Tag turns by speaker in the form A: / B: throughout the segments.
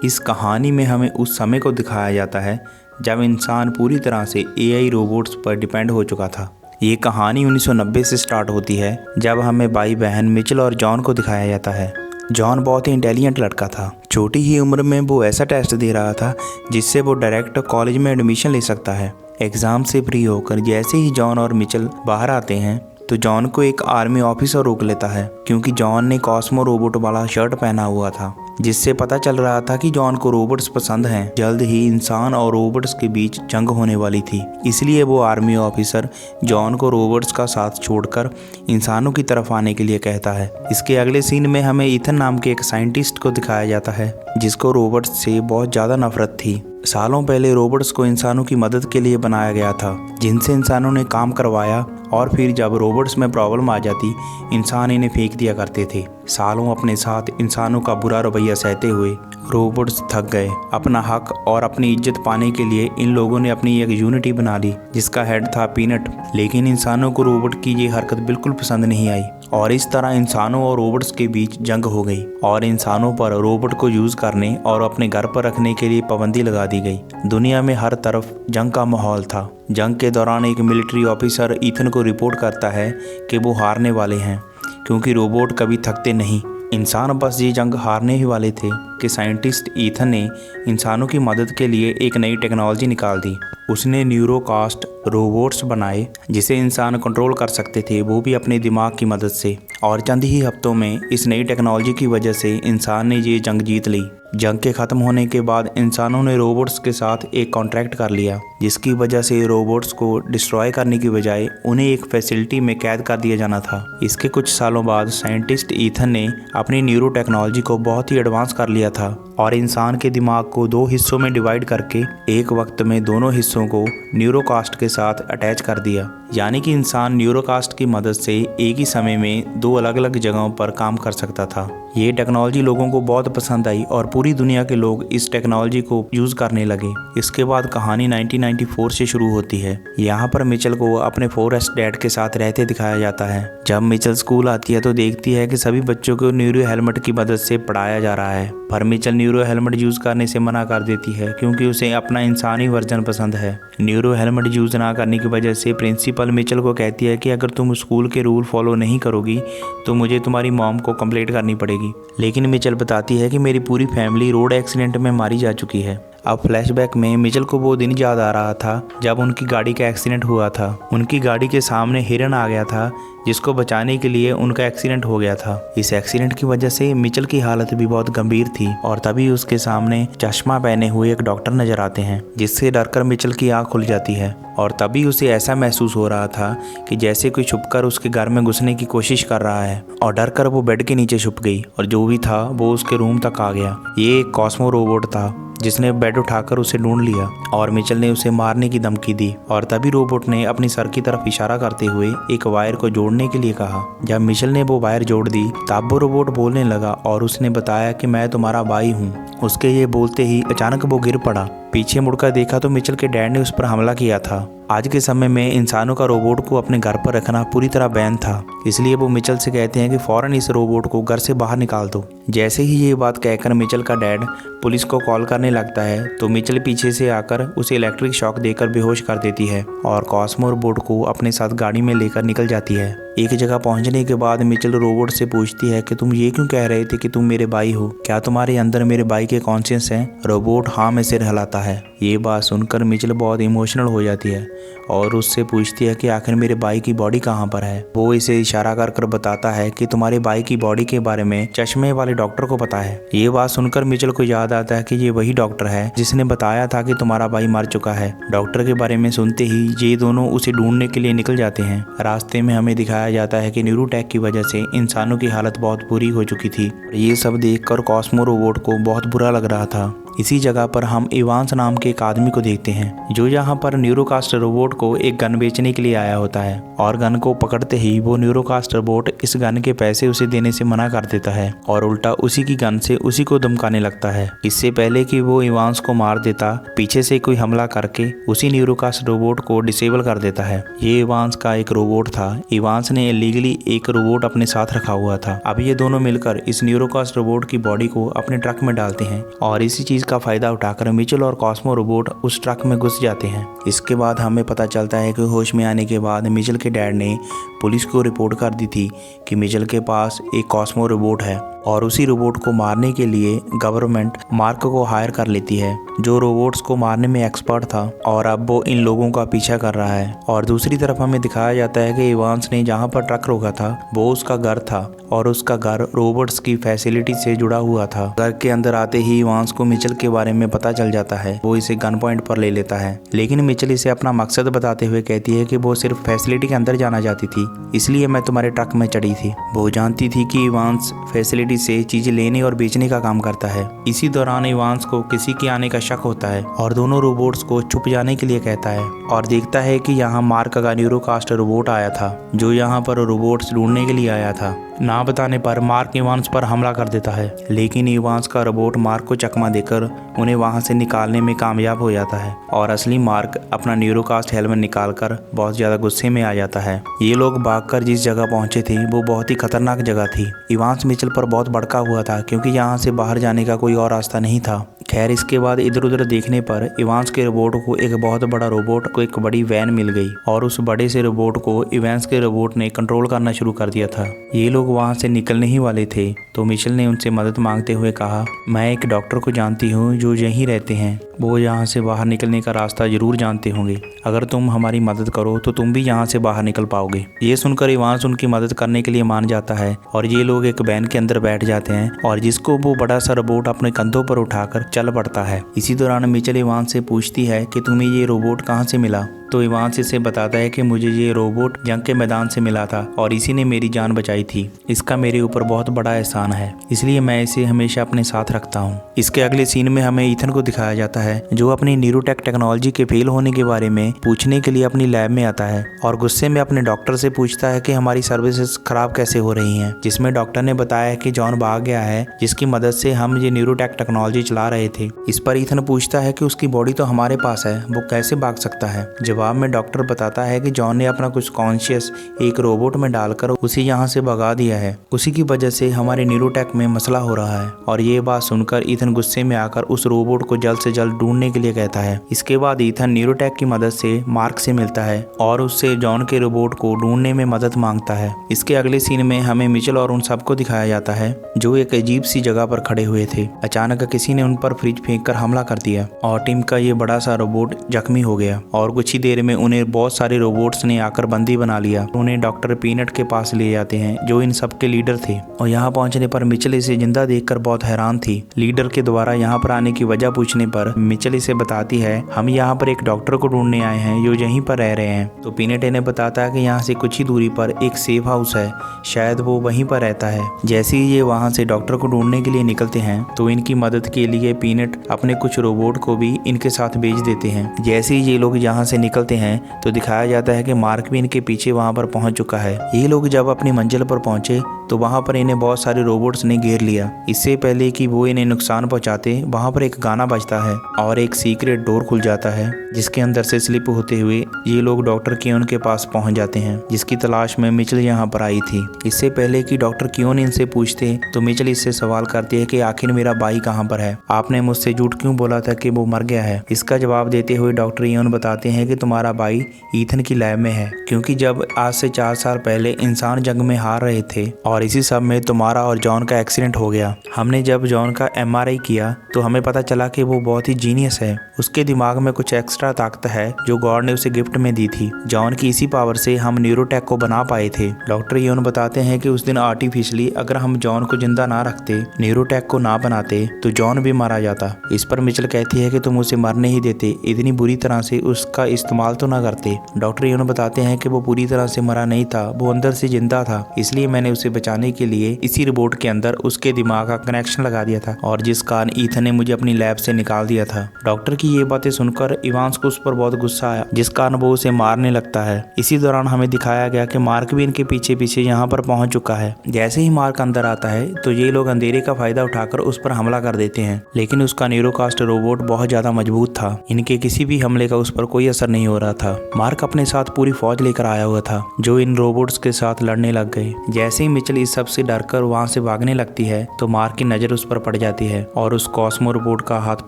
A: इस कहानी में हमें उस समय को दिखाया जाता है जब इंसान पूरी तरह से एआई रोबोट्स पर डिपेंड हो चुका था। ये कहानी 1990 से स्टार्ट होती है जब हमें भाई बहन मिचेल और जॉन को दिखाया जाता है। जॉन बहुत ही इंटेलिजेंट लड़का था। छोटी ही उम्र में वो ऐसा टेस्ट दे रहा था जिससे वो डायरेक्ट कॉलेज में एडमिशन ले सकता है। एग्ज़ाम से फ्री होकर जैसे ही जॉन और मिचेल बाहर आते हैं तो जॉन को एक आर्मी ऑफिसर रोक लेता है क्योंकि जॉन ने कॉस्मो रोबोट वाला शर्ट पहना हुआ था, जिससे पता चल रहा था कि जॉन को रोबोट्स पसंद हैं। जल्द ही इंसान और रोबोट्स के बीच जंग होने वाली थी, इसलिए वो आर्मी ऑफिसर जॉन को रोबोट्स का साथ छोड़कर इंसानों की तरफ आने के लिए कहता है। इसके अगले सीन में हमें ईथन नाम के एक साइंटिस्ट को दिखाया जाता है जिसको रोबोट्स से बहुत ज़्यादा नफरत थी। सालों पहले रोबोट्स को इंसानों की मदद के लिए बनाया गया था, जिनसे इंसानों ने काम करवाया और फिर जब रोबोट्स में प्रॉब्लम आ जाती इंसान इन्हें फेंक दिया करते थे। सालों अपने साथ इंसानों का बुरा रवैया सहते हुए रोबोट्स थक गए। अपना हक और अपनी इज्जत पाने के लिए इन लोगों ने अपनी एक यूनिटी बना ली जिसका हेड था पीनट। लेकिन इंसानों को रोबोट की ये हरकत बिल्कुल पसंद नहीं आई और इस तरह इंसानों और रोबोट्स के बीच जंग हो गई और इंसानों पर रोबोट को यूज़ करने और अपने घर पर रखने के लिए पाबंदी लगा दी गई। दुनिया में हर तरफ जंग का माहौल था। जंग के दौरान एक मिलिट्री ऑफिसर ईथन को रिपोर्ट करता है कि वो हारने वाले हैं क्योंकि रोबोट कभी थकते नहीं। इंसान बस ये जंग हारने ही वाले थे कि साइंटिस्ट ईथन ने इंसानों की मदद के लिए एक नई टेक्नोलॉजी निकाल दी। उसने न्यूरोकास्ट रोबोट्स बनाए जिसे इंसान कंट्रोल कर सकते थे, वो भी अपने दिमाग की मदद से। और चंद ही हफ्तों में इस नई टेक्नोलॉजी की वजह से इंसान ने ये जंग जीत ली। जंग के ख़त्म होने के बाद इंसानों ने रोबोट्स के साथ एक कॉन्ट्रैक्ट कर लिया जिसकी वजह से रोबोट्स को डिस्ट्रॉय करने की बजाय उन्हें एक फैसिलिटी में कैद कर दिया जाना था। इसके कुछ सालों बाद साइंटिस्ट ईथन ने अपनी न्यूरो टेक्नोलॉजी को बहुत ही एडवांस कर लिया था और इंसान के दिमाग को दो हिस्सों में डिवाइड करके एक वक्त में दोनों हिस्सों को न्यूरोकास्ट के साथ अटैच कर दिया। यानी कि इंसान न्यूरोकास्ट की मदद से एक ही समय में दो अलग अलग जगहों पर काम कर सकता था। ये टेक्नोलॉजी लोगों को बहुत पसंद आई और पूरी दुनिया के लोग इस टेक्नोलॉजी को यूज़ करने लगे। इसके बाद कहानी 1994 से शुरू होती है। यहाँ पर मिचेल को अपने फॉरेस्ट डैड के साथ रहते दिखाया जाता है। जब मिचेल स्कूल आती है तो देखती है कि सभी बच्चों को न्यूरो हेलमेट की मदद से पढ़ाया जा रहा है, पर मिचेल न्यूरो हेलमेट यूज़ करने से मना कर देती है क्योंकि उसे अपना इंसानी वर्जन पसंद है। न्यूरो हेलमेट यूज़ ना करने की वजह से प्रिंसिपल मिचेल को कहती है कि अगर तुम स्कूल के रूल फॉलो नहीं करोगी तो मुझे तुम्हारी मॉम को कंप्लेंट करनी पड़ेगी। लेकिन मिचेल बताती है कि मेरी पूरी फैमिली रोड एक्सीडेंट में मारी जा चुकी है। अब फ्लैशबैक में मिचेल को वो दिन याद आ रहा था जब उनकी गाड़ी का एक्सीडेंट हुआ था। उनकी गाड़ी के सामने हिरन आ गया था जिसको बचाने के लिए उनका एक्सीडेंट हो गया था। इस एक्सीडेंट की वजह से मिचेल की हालत भी बहुत गंभीर थी और तभी उसके सामने चश्मा पहने हुए एक डॉक्टर नजर आते हैं जिससे डरकर मिचेल की आंख खुल जाती है और तभी उसे ऐसा महसूस हो रहा था कि जैसे कोई छुपकर उसके घर में घुसने की कोशिश कर रहा है और डरकर वो बेड के नीचे छुप गई और जो भी था वो उसके रूम तक आ गया। ये एक कॉस्मो रोबोट था जिसने बेड उठाकर उसे ढूंढ लिया और मिचेल ने उसे मारने की धमकी दी और तभी रोबोट ने अपनी सर की तरफ इशारा करते हुए एक वायर को जोड़ने के लिए कहा। जब मिचेल ने वो वायर जोड़ दी तब वो रोबोट बोलने लगा और उसने बताया कि मैं तुम्हारा भाई हूँ। उसके ये बोलते ही अचानक वो गिर पड़ा। पीछे मुड़कर देखा तो मिचेल के डैड ने उस पर हमला किया था। आज के समय में इंसानों का रोबोट को अपने घर पर रखना पूरी तरह बैन था, इसलिए वो मिचेल से कहते हैं कि फौरन इस रोबोट को घर से बाहर निकाल दो। जैसे ही ये बात कहकर मिचेल का डैड पुलिस को कॉल करने लगता है तो मिचेल पीछे से आकर उसे इलेक्ट्रिक शॉक देकर बेहोश कर देती है और कॉस्मो रोबोट को अपने साथ गाड़ी में लेकर निकल जाती है। एक जगह पहुंचने के बाद मिचेल रोबोट से पूछती है कि तुम ये क्यों कह रहे थे कि तुम मेरे भाई हो, क्या तुम्हारे अंदर मेरे भाई के कॉन्शियस हैं? रोबोट हाँ में सिर हिलाता है। ये बात सुनकर मिचेल बहुत इमोशनल हो जाती है और उससे पूछती है कि आखिर मेरे भाई की बॉडी कहाँ पर है। वो इसे इशारा कर बताता है कि तुम्हारे भाई की बॉडी के बारे में चश्मे वाले डॉक्टर को पता है। ये बात सुनकर मिचेल को याद आता है कि ये वही डॉक्टर है जिसने बताया था कि तुम्हारा भाई मर चुका है। डॉक्टर के बारे में सुनते ही ये दोनों उसे ढूंढने के लिए निकल जाते हैं। रास्ते में हमें दिखाया जाता है कि न्यूरोटेक की वजह से इंसानों की हालत बहुत बुरी हो चुकी थी। ये सब देखकर कॉस्मो रोबोट को बहुत बुरा लग रहा था इसी जगह पर हम इवांस नाम के एक आदमी को देखते हैं जो यहाँ पर न्यूरोकास्ट रोबोट को एक गन बेचने के लिए आया होता है और गन को पकड़ते ही वो न्यूरोकास्ट रोबोट इस गन के पैसे उसे देने से मना कर देता है और उल्टा उसी की गन से उसी को धमकाने लगता है। इससे पहले कि वो इवांस को मार देता, पीछे से कोई हमला करके उसी न्यूरोकास्ट रोबोट को डिसेबल कर देता है। ये इवांस का एक रोबोट था। इवांस ने इलीगली एक रोबोट अपने साथ रखा हुआ था। अब ये दोनों मिलकर इस न्यूरोकास्ट रोबोट की बॉडी को अपने ट्रक में डालते हैं और इसी चीज का फायदा उठाकर मिचेल और कॉस्मो रोबोट उस ट्रक में घुस जाते हैं। इसके बाद हमें पता चलता है कि होश में आने के बाद मिचेल के डैड ने पुलिस को रिपोर्ट कर दी थी कि मिचेल के पास एक कॉस्मो रोबोट है और उसी रोबोट को मारने के लिए गवर्नमेंट मार्क को हायर कर लेती है जो रोबोट्स को मारने में एक्सपर्ट था और अब वो इन लोगों का पीछा कर रहा है। और दूसरी तरफ हमें दिखाया जाता है कि इवांस ने जहाँ पर ट्रक रोका था वो उसका घर था और उसका घर रोबोट्स की फैसिलिटी से जुड़ा हुआ था। घर के अंदर आते ही इवांस को मिचेल के बारे में पता चल जाता है। वो इसे गन पॉइंट पर ले लेता है, लेकिन मिचेल इसे अपना मकसद बताते हुए कहती है कि वो सिर्फ फैसिलिटी के अंदर जाना चाहती थी, इसलिए मैं तुम्हारे ट्रक में चढ़ी थी। वो जानती थी कि इवांस फैसिलिटी से चीजें लेने और बेचने का काम करता है। इसी दौरान इवांस को किसी के आने का शक होता है और दोनों रोबोट्स को छुप जाने के लिए कहता है और देखता है कि यहाँ मार्क का न्यूरोकास्ट रोबोट आया था जो यहाँ पर रोबोट्स ढूंढने के लिए आया था। ना बताने पर मार्क इवांस पर हमला कर देता है, लेकिन इवांस का रोबोट मार्क को चकमा देकर उन्हें वहां से निकालने में कामयाब हो जाता है और असली मार्क अपना न्यूरोकास्ट हेलमेट निकालकर बहुत ज्यादा गुस्से में आ जाता है। ये लोग भागकर जिस जगह पहुंचे थे वो बहुत ही खतरनाक जगह थी। इवांस मिचेल पर बहुत भड़का हुआ था क्योंकि यहाँ से बाहर जाने का कोई और रास्ता नहीं था। खैर, इसके बाद इधर उधर देखने पर इवांस के रोबोट को एक बहुत बड़ा रोबोट को एक बड़ी वैन मिल गई और उस बड़े से रोबोट को इवांस के रोबोट ने कंट्रोल करना शुरू कर दिया था। ये लोग वहां से निकलने ही वाले थे तो मिचेल ने उनसे मदद मांगते हुए कहा, मैं एक डॉक्टर को जानती हूँ जो यहीं रहते हैं, वो यहाँ से बाहर निकलने का रास्ता जरूर जानते होंगे। अगर तुम हमारी मदद करो तो तुम भी यहाँ से बाहर निकल पाओगे। ये सुनकर इवांस उनकी मदद करने के लिए मान जाता है और ये लोग एक वैन के अंदर बैठ जाते हैं और जिसको वो बड़ा सा रोबोट अपने कंधों पर उठाकर चल पड़ता है। इसी दौरान मिचेल इवांस से पूछती है कि तुम्हें ये रोबोट कहाँ से मिला, तो इवांस इसे बताता है कि मुझे ये रोबोट जंग के मैदान से मिला था और इसी ने मेरी जान बचाई थी। इसका मेरे ऊपर बहुत बड़ा एहसान है, इसलिए मैं इसे हमेशा अपने साथ रखता हूँ। इसके अगले सीन में हमें ईथन को दिखाया जाता है जो अपनी न्यूरोटेक टेक्नोलॉजी के फेल होने के बारे में पूछने के लिए अपनी लैब में आता है और गुस्से में अपने डॉक्टर से पूछता है कि हमारी सर्विसेज खराब कैसे हो रही हैं, जिसमें डॉक्टर ने बताया कि जॉन भाग गया है जिसकी मदद से हम ये न्यूरोटेक टेक्नोलॉजी चला रहे थे। इस पर ईथन पूछता है कि उसकी बॉडी तो हमारे पास है, वो कैसे भाग सकता है। जवाब में डॉक्टर बताता है कि जॉन ने अपना कुछ कॉन्शियस एक रोबोट में डालकर उसे यहाँ से भगा दिया है, उसी की वजह से हमारे न्यूरोटेक में मसला हो रहा है। और ये बात सुनकर ईथन गुस्से में आकर उस रोबोट को जल्द से जल्द ढूंढने के लिए कहता है। इसके बाद ईथन न्यूरोटेक की मदद से मार्क से मिलता है और उससे जॉन के रोबोट को ढूंढने में मदद मांगता है। इसके अगले सीन में हमें मिचेल और उन सबको दिखाया जाता है जो एक अजीब सी जगह पर खड़े हुए थे। अचानक किसी ने उन पर फ्रिज फेंक कर हमला कर दिया और टीम का ये बड़ा सा रोबोट जख्मी हो गया और कुछ ही देर में उन्हें बहुत सारे रोबोट्स ने आकर बंदी बना लिया। उन्हें डॉक्टर पीनट के पास ले जाते हैं जो इन सब के लीडर थे और यहाँ पहुंचने पर मिचेल इसे जिंदा देखकर बहुत हैरान थी। लीडर के द्वारा यहाँ पर आने की वजह पूछने पर मिचेल इसे बताती है, हम यहाँ पर एक डॉक्टर को ढूंढने आए हैं जो यहीं पर रह रहे हैं। तो पीनट इन्हें बताता है कि यहाँ से कुछ ही दूरी पर एक सेफ हाउस है, शायद वो वहीं पर रहता है। जैसे ही ये वहाँ से डॉक्टर को ढूंढने के लिए निकलते हैं तो इनकी मदद के लिए पीनट अपने कुछ रोबोट को भी इनके साथ भेज देते हैं। जैसे ही ये लोग यहाँ से निकलते हैं तो दिखाया जाता है कि मार्क भी इनके पीछे वहाँ पर पहुँच चुका है। ये लोग जब अपनी मंजिल पर पहुँचे तो वहाँ पर इन्हें बहुत सारे रोबोट्स ने घेर लिया। इससे पहले कि वो इन्हें नुकसान पहुँचाते वहाँ पर एक गाना बजता है और एक सीक्रेट डोर खुल जाता है जिसके अंदर से स्लिप होते हुए ये लोग डॉक्टर कियोन के पास पहुँच जाते हैं जिसकी तलाश में मिचेल यहाँ पर आई थी। इससे पहले कि डॉक्टर कियोन इनसे पूछते तो मिचेल इससे सवाल करती है कि आखिर मेरा भाई कहाँ पर है, आपने मुझसे झूठ क्यों बोला था कि वो मर गया है। इसका जवाब देते हुए डॉक्टर कियोन बताते हैं कि तुम्हारा भाई ईथन की लैब में है, क्योंकि जब आज से 4 साल पहले इंसान जंग में हार रहे थे और इसी सब में तुम्हारा और जॉन का एक्सीडेंट हो गया। हमने जब जॉन का MRI किया तो हमें पता चला कि वो बहुत ही जीनियस है, उसके दिमाग में कुछ एक्स्ट्रा एक्स्ट्रा ताकत है जो गॉड ने उसे गिफ्ट में दी थी। जॉन की इसी पावर से हम न्यूरोटेक को बना पाए थे। डॉक्टर योन बताते हैं कि उस दिन आर्टिफिशियली अगर हम जॉन को जिंदा ना रखते, न्यूरोटेक को ना बनाते, तो जॉन भी मारा जाता। इस पर मिचेल कहती है कि तुम उसे मरने ही देते, इतनी बुरी तरह से उसका इस्तेमाल तो ना करते। डॉक्टर योन बताते हैं कि वो पूरी तरह से मरा नहीं था, वो अंदर से जिंदा था, इसलिए मैंने उसे बचाने के लिए इसी रोबोट के अंदर उसके दिमाग का कनेक्शन लगा दिया था और जिस कारण ईथन ने मुझे अपनी लैब से निकाल दिया था। डॉक्टर की ये बातें सुनकर इवांस को उस पर बहुत गुस्सा आया, जिस कारण वो उसे मारने लगता है। इसी दौरान हमें दिखाया गया कि मार्क भी इनके पीछे पीछे यहाँ पर पहुंच चुका है। जैसे ही मार्क अंदर आता है तो ये लोग अंधेरे का फायदा उठाकर उस पर हमला कर देते हैं, लेकिन उसका न्यूरोकास्ट रोबोट बहुत ज्यादा मजबूत था, इनके किसी भी हमले का उस पर कोई असर नहीं हो रहा था। मार्क अपने साथ पूरी फौज लेकर आया हुआ था जो इन रोबोट्स के साथ लड़ने लग गए। जैसे ही मिचेल इस सब से डरकर वहां से भागने लगती है तो मार्क की नजर उस पर पड़ जाती है और उस कॉस्मो रोबोट का हाथ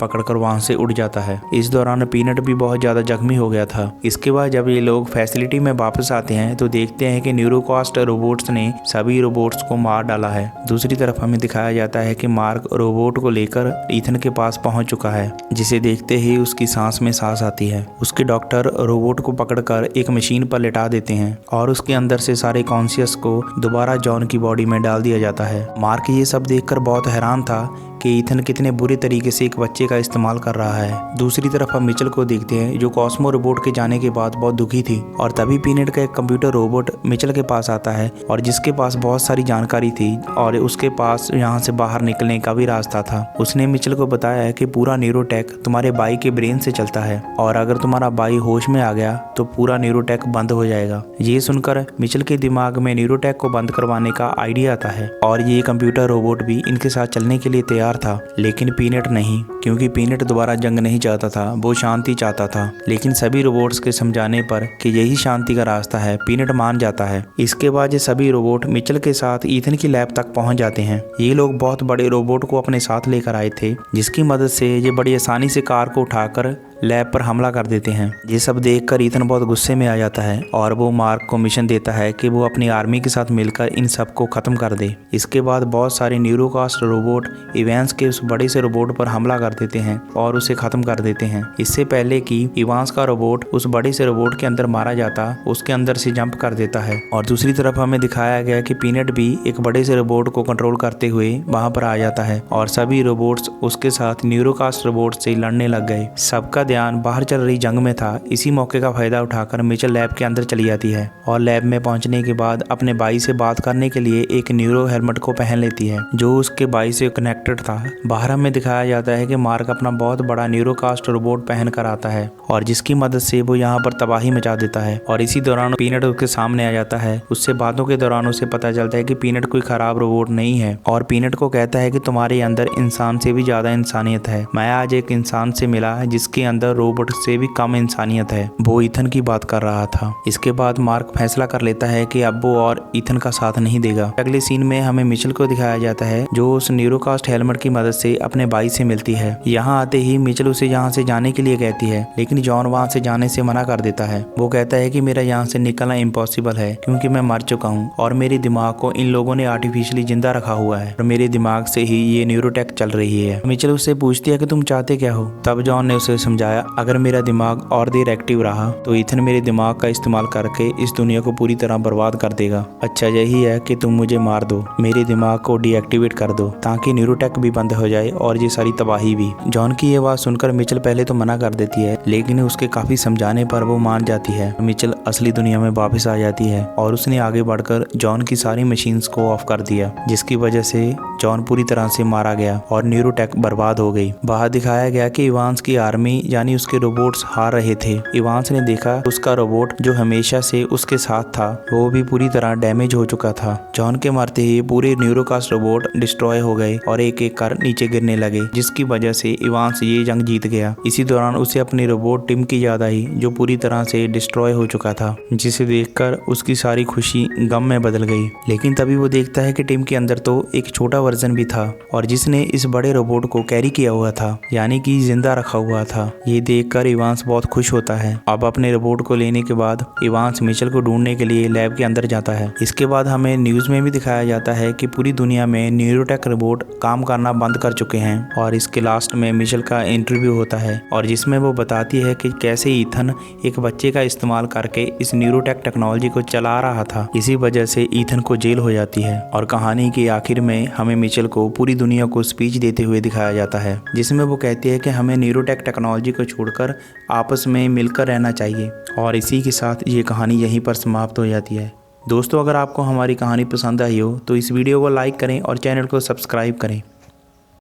A: पकड़कर वहां से उड़ जाता है। इस दौरान पीनट भी बहुत ज्यादा जख्मी हो गया था। इसके बाद जब ये लोग फैसिलिटी में वापस आते हैं तो देखते हैं कि न्यूरोकास्ट रोबोट्स ने सभी रोबोट्स को मार डाला है। दूसरी तरफ हमें दिखाया जाता है कि मार्क रोबोट को लेकर ईथन के पास पहुंच चुका है, जिसे देखते ही उसकी सांस में सांस आती है। उसके डॉक्टर रोबोट को पकड़कर एक मशीन पर लिटा देते हैं और उसके अंदर से सारे कॉन्शियस को दोबारा जॉन की बॉडी में डाल दिया जाता है। मार्क ये सब देखकर बहुत हैरान था कि ईथन कितने बुरे तरीके से एक बच्चे का इस्तेमाल कर रहा है। दूसरी तरफ हम मिचेल को देखते हैं जो कॉस्मो रोबोट के जाने के बाद बहुत दुखी थी और तभी पीनट का एक कंप्यूटर रोबोट मिचेल के पास आता है और जिसके पास बहुत सारी जानकारी थी और उसके पास यहाँ से बाहर निकलने का भी रास्ता था। उसने मिचेल को बताया है कि पूरा न्यूरोटेक तुम्हारे भाई के ब्रेन से चलता है और अगर तुम्हारा भाई होश में आ गया तो पूरा न्यूरोटेक बंद हो जाएगा। ये सुनकर मिचेल के दिमाग में न्यूरोटेक को बंद करवाने का आइडिया आता है और ये कंप्यूटर रोबोट भी इनके साथ चलने के लिए तैयार था, लेकिन पीनट नहीं, क्योंकि पीनट दोबारा जंग नहीं चाहता था, वो शांति चाहता था। लेकिन सभी रोबोट्स के समझाने पर कि यही शांति का रास्ता है, पीनट मान जाता है। इसके बाद ये सभी रोबोट मिचेल के साथ ईथन की लैब तक पहुंच जाते हैं। ये लोग बहुत बड़े रोबोट को अपने साथ लेकर आए थे, जिसकी मदद से ये बड़ी आसानी से कार को उठाकर लैब पर हमला कर देते हैं। ये सब देखकर ईथन बहुत गुस्से में आ जाता है और वो मार्क को मिशन देता है कि वो अपनी आर्मी के साथ मिलकर इन सब को खत्म कर दे। इसके बाद बहुत सारे न्यूरोकास्ट रोबोट इवांस के उस बड़े से रोबोट पर हमला कर देते हैं और उसे खत्म कर देते हैं। इससे पहले कि इवांस का रोबोट उस बड़े से रोबोट के अंदर मारा जाता, उसके अंदर से जंप कर देता है। और दूसरी तरफ हमें दिखाया गया कि पीनट भी एक बड़े से रोबोट को कंट्रोल करते हुए वहां पर आ जाता है और सभी रोबोट्स उसके साथ न्यूरोकास्ट रोबोट से लड़ने लग गए। सबका ध्यान बाहर चल रही जंग में था। इसी मौके का फायदा उठाकर मिचेल लैब के अंदर चली जाती है और लैब में पहुंचने के बाद अपने भाई से बात करने के लिए एक न्यूरो हेलमेट को पहन लेती है जो उसके भाई से कनेक्टेड था। बाहर हमें दिखाया जाता है कि मार्क अपना बहुत बड़ा न्यूरोकास्ट रोबोट पहन कर आता है और जिसकी मदद से वो यहाँ पर तबाही मचा देता है। और इसी दौरान पीनट उसके सामने आ जाता है। उससे बातों के दौरान उसे पता चलता है कि पीनट कोई खराब रोबोट नहीं है और पीनट को कहता है कि तुम्हारे अंदर इंसान से भी ज्यादा इंसानियत है। मैं आज एक इंसान से मिला है जिसके अंदर रोबोट से भी कम इंसानियत है। वो ईथन की बात कर रहा था। इसके बाद मार्क फैसला कर लेता है कि अब वो और ईथन का साथ नहीं देगा। अगले सीन में हमें मिचेल को दिखाया जाता है जो उस न्यूरोकास्ट हेलमेट की मदद से अपने भाई से मिलती है। यहाँ आते ही मिचेल उसे यहाँ से जाने के लिए कहती है, लेकिन जॉन वहाँ से जाने से मना कर देता है। वो कहता है कि मेरा यहाँ से निकलना इम्पॉसिबल है क्योंकि मैं मर चुका हूँ और मेरे दिमाग को इन लोगों ने आर्टिफिशियली जिंदा रखा हुआ है और मेरे दिमाग से ही ये न्यूरोटेक चल रही है। मिचेल उससे पूछती है कि तुम चाहते क्या हो। तब जॉन ने उसे समझाया, अगर मेरा दिमाग और देर एक्टिव रहा तो ईथन मेरे दिमाग का इस्तेमाल करके इस दुनिया को पूरी तरह बर्बाद कर देगा। अच्छा यही है कि तुम मुझे मार दो, मेरे दिमाग को डीएक्टिवेट कर दो ताकि न्यूरोटेक भी बंद हो जाए और ये सारी तबाही भी। जॉन की ये बात सुनकर मिचेल पहले तो मना कर देती है, लेकिन उसके काफी समझाने पर वो मान जाती है। मिचेल असली दुनिया में वापस आ जाती है और उसने आगे बढ़कर जॉन की सारी मशीन्स को ऑफ कर दिया, जिसकी वजह से जॉन पूरी तरह से मारा गया और न्यूरोटेक बर्बाद हो गई। बाहर दिखाया गया कि इवांस की आर्मी यानी उसके रोबोट्स हार रहे थे। इवांस ने देखा उसका रोबोट जो हमेशा से उसके साथ था वो भी पूरी तरह डैमेज हो चुका था। जॉन के मरते ही पूरे न्यूरोकास्ट रोबोट डिस्ट्रॉय हो गए और एक एक कर नीचे गिरने लगे, जिसकी वजह से इवांस ये जंग जीत गया। इसी दौरान उसे अपनी रोबोट टिम की याद आई जो पूरी तरह से डिस्ट्रॉय हो चुका था, जिसे देखकर उसकी सारी खुशी गम में बदल गई। लेकिन तभी वो देखता है कि टिम के अंदर तो एक छोटा वर्जन भी था और जिसने इस बड़े रोबोट को कैरी किया हुआ था, यानी कि जिंदा रखा हुआ था। ये देखकर इवांस बहुत खुश होता है। अब अपने रोबोट को लेने के बाद इवांस मिचेल को ढूंढने के लिए लैब के अंदर जाता है। इसके बाद हमें न्यूज में भी दिखाया जाता है कि पूरी दुनिया में न्यूरोटेक रोबोट काम करना बंद कर चुके हैं और इसके लास्ट में मिचेल का इंटरव्यू होता है और जिसमें वो बताती है कि कैसे ईथन एक बच्चे का इस्तेमाल करके इस न्यूरोटेक टेक्नोलॉजी को चला रहा था। इसी वजह से ईथन को जेल हो जाती है और कहानी के आखिर में हमें मिचेल को पूरी दुनिया को स्पीच देते हुए दिखाया जाता है, जिसमें वो कहती है कि हमें न्यूरोटेक टेक्नोलॉजी को छोड़कर आपस में मिलकर रहना चाहिए। और इसी के साथ ये कहानी यहीं पर समाप्त हो जाती है। दोस्तों, अगर आपको हमारी कहानी पसंद आई हो तो इस वीडियो को लाइक करें और चैनल को सब्सक्राइब करें।